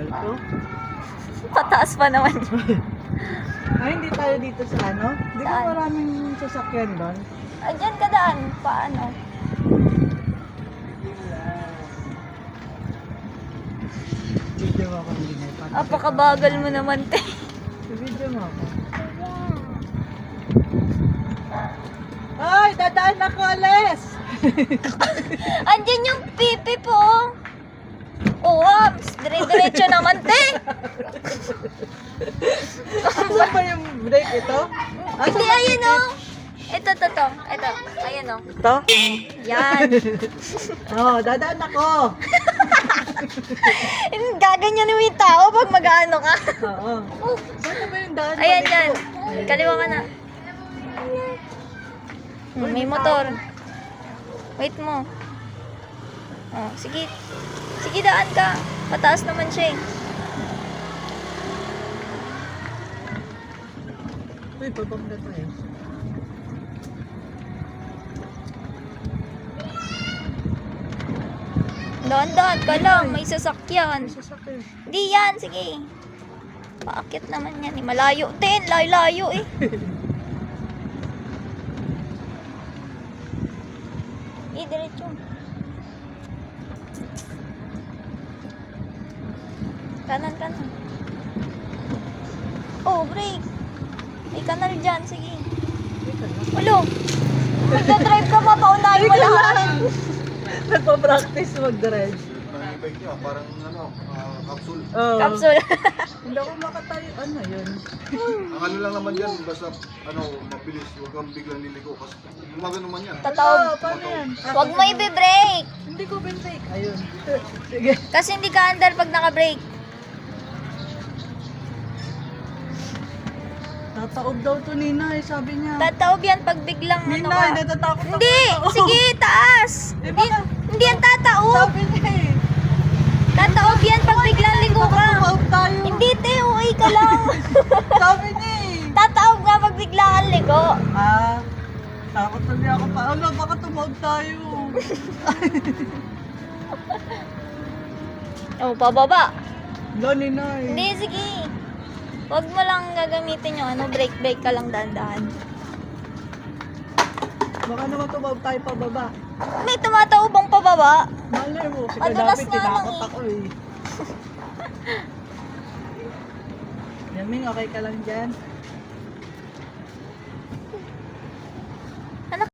bagal ko. Pataas pa naman yun. Ay, hindi tayo dito sa ano? Hindi ba Saan? maraming sasakyan doon? Diyan ka daan. Paano? Video mo ako hindi na. Apakabagal mo naman, te. Video mo ako. Ay, dadaan ako, Ales! Andyan yung pipi po. Oo, dire-diretso naman, te. Saan ba yung break ito? Hindi, ayun o. Ito. Ito, ayun o. Ito? Yan. Oo, dadaan ako. Gaganyan mo yung tao pag mag-ano ka. Oo. Saan na ba yung daan? Ayan, dyan. Kaliwa ka na. May motor. Wait mo. Oh, sige. Sige, daan ka. Pataas naman siya eh. Uy, babangga tayo. Daan ka lang. May sasakyan. Sasakyan. Hindi yan. Sige. Paakit naman yan eh. Malayo din. Layo-layo eh. Diretso. Kanan. Oh, brake. May kanal dyan. Sige. Ulo. Magdadrive ka pa. Paunahin mo lahat. Nagpa-practice mag-drive. Parang bike niya, parang capsule. Oo. Capsule. Hindi ako makatayo. Ano yun? Ang ano lang naman yan, basta mabilis, huwag kang biglang liliko kasi gumagano naman yan. Tataob. Paano yan? Huwag mo i-brake. Hindi ko bin-take. Ayun. Sige. Kasi hindi ka under pag naka-brake. Tataob daw to, Ninay. Sabi niya. Tataob yan pag biglang ano Ninay, ka. natatakot ako. Hindi! Sige, taas! Eh, Hindi, baka- hindi yan tataob! Sabi niya eh. Tataob yan pag biglang liko ka! Tataob tayo. Hindi, te, uwi ka lang! Sabi niya eh. Tataob nga pag biglang kang liko! Ah, takot na niya ako pa. Ano, baka tumawag tayo. Oh, pababa! Lo, Ninay. Hindi, sige! Huwag mo lang gagamitin yung brake ka lang dahan-dahan. Baka naman tumawag tayo pababa. May tumataobang pababa! Malay mo, si Madulas Kadapi, nga lang tinakot eh. ako eh. Yaming, okay ka lang dyan?